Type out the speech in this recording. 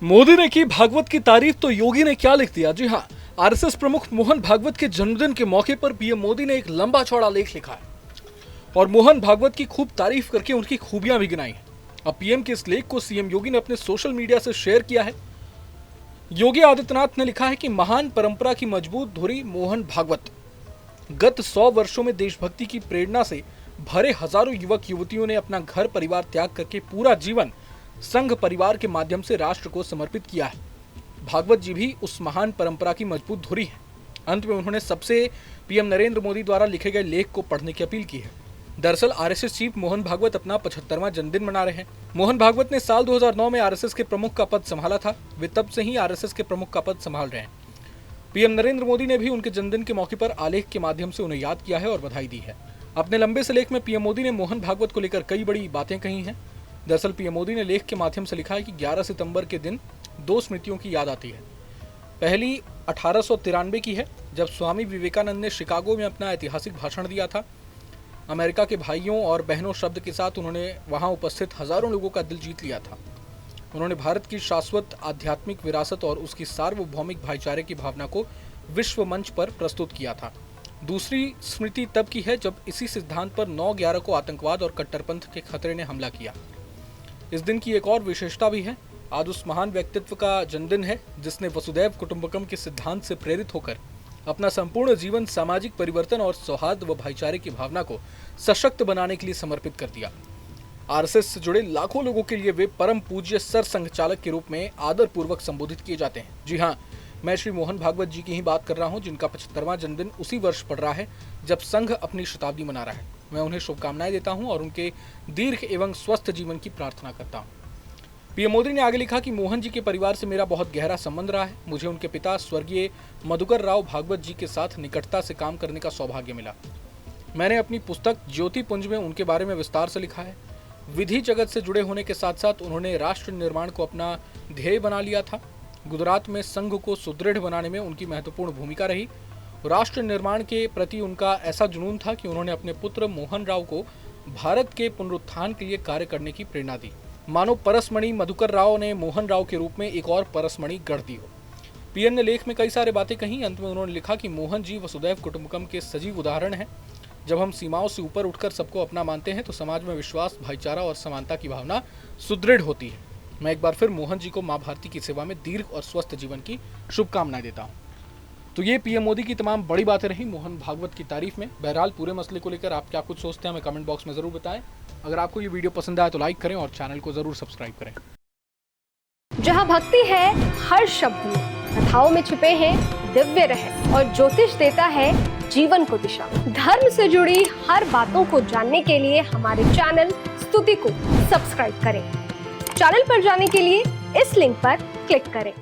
मोदी ने की भागवत की तारीफ तो योगी ने क्या लिख दिया। जी हाँ, आरएसएस प्रमुख मोहन भागवत के जन्मदिन के मौके पर पीएम मोदी ने एक लंबा चौड़ा लेख लिखा है और मोहन भागवत की खूब तारीफ करके उनकी खूबियां भी गिनाई हैं। अब पीएम के इस लेख को सीएम योगी ने अपने सोशल मीडिया से शेयर किया है। योगी आदित्यनाथ ने लिखा है कि महान परंपरा की मजबूत धुरी मोहन भागवत गत 100 वर्षों में देशभक्ति की प्रेरणा से भरे हजारों युवक युवतियों ने अपना घर परिवार त्याग करके पूरा जीवन संघ परिवार के माध्यम से राष्ट्र को समर्पित किया है। भागवत जी भी उस महान परंपरा की मजबूत धुरी है। अंत में उन्होंने सबसे पीएम नरेंद्र मोदी द्वारा लिखे गए लेख को पढ़ने की अपील की है। दरअसल आरएसएस चीफ मोहन भागवत अपना 75वां जन्मदिन मना रहे हैं। मोहन भागवत ने साल 2009 में आरएसएस के प्रमुख का पद संभाला था। वे तब से ही आरएसएस के प्रमुख का पद संभाल रहे हैं। पीएम नरेंद्र मोदी ने भी उनके जन्मदिन के मौके पर आलेख के माध्यम से उन्हें याद किया है और बधाई दी है। अपने लंबे से लेख में पीएम मोदी ने मोहन भागवत को लेकर कई बड़ी बातें कही हैं। दरअसल पीएम मोदी ने लेख के माध्यम से लिखा है कि 11 सितंबर के दिन दो स्मृतियों की याद आती है। पहली 1893 की है, जब स्वामी विवेकानंद ने शिकागो में अपना ऐतिहासिक भाषण दिया था। अमेरिका के भाइयों और बहनों शब्द के साथ उन्होंने वहां उपस्थित हजारों लोगों का दिल जीत लिया था। उन्होंने भारत की शाश्वत आध्यात्मिक विरासत और उसकी सार्वभौमिक भाईचारे की भावना को विश्व मंच पर प्रस्तुत किया था। दूसरी स्मृति तब की है जब इसी सिद्धांत पर 9/11 को आतंकवाद और कट्टरपंथ के खतरे ने हमला किया। इस दिन की एक और विशेषता भी है। आज उस महान व्यक्तित्व का जन्मदिन है जिसने वसुधैव कुटुंबकम के सिद्धांत से प्रेरित होकर अपना संपूर्ण जीवन सामाजिक परिवर्तन और सौहार्द व भाईचारे की भावना को सशक्त बनाने के लिए समर्पित कर दिया। आरएसएस से जुड़े लाखों लोगों के लिए वे परम पूज्य सर संघ चालक के रूप में आदर पूर्वक संबोधित किए जाते हैं। जी हाँ, मैं श्री मोहन भागवत जी की ही बात कर रहा हूँ, जिनका 75वां जन्मदिन उसी वर्ष पड़ रहा है जब संघ अपनी शताब्दी मना रहा है। मैं उन्हें शुभकामनाएं देता हूँ और उनके दीर्घ एवं स्वस्थ जीवन की प्रार्थना करता हूँ। पीएम मोदी ने आगे लिखा कि मोहन जी के परिवार से मेरा बहुत गहरा संबंध रहा है। मुझे उनके पिता स्वर्गीय मधुकर राव भागवत जी के साथ निकटता से काम करने का सौभाग्य मिला। मैंने अपनी पुस्तक ज्योति पुंज में उनके बारे में विस्तार से लिखा है। विधि जगत से जुड़े होने के साथ साथ उन्होंने राष्ट्र निर्माण को अपना ध्येय बना लिया था। गुजरात में संघ को सुदृढ़ बनाने में उनकी महत्वपूर्ण भूमिका रही। राष्ट्र निर्माण के प्रति उनका ऐसा जुनून था कि उन्होंने अपने पुत्र मोहन राव को भारत के पुनरुत्थान के लिए कार्य करने की प्रेरणा दी। मानो परसमणि मधुकर राव ने मोहन राव के रूप में एक और परसमणि गढ़ दी हो। पीएम ने लेख में कई सारे बातें कही। अंत में उन्होंने लिखा कि मोहन जी वसुधैव कुटुंबकम के सजीव उदाहरण हैं। जब हम सीमाओं से ऊपर उठकर सबको अपना मानते हैं तो समाज में विश्वास, भाईचारा और समानता की भावना सुदृढ़ होती है। मैं एक बार फिर मोहन जी को मां भारती की सेवा में दीर्घ और स्वस्थ जीवन की शुभकामनाएं देता हूं। तो ये पीएम मोदी की तमाम बड़ी बातें रही मोहन भागवत की तारीफ में। बहरहाल पूरे मसले को लेकर आप क्या कुछ सोचते हैं हमें कमेंट बॉक्स में जरूर बताएं। अगर आपको ये वीडियो पसंद आए तो लाइक करें और चैनल को जरूर सब्सक्राइब करें। जहां भक्ति है हर शब्द में, कथाओं में छिपे हैं दिव्य रहस्य और ज्योतिष देता है जीवन को दिशा। धर्म से जुड़ी हर बातों को जानने के लिए हमारे चैनल स्तुति को सब्सक्राइब करें। चैनल पर जाने के लिए इस लिंक पर क्लिक करें।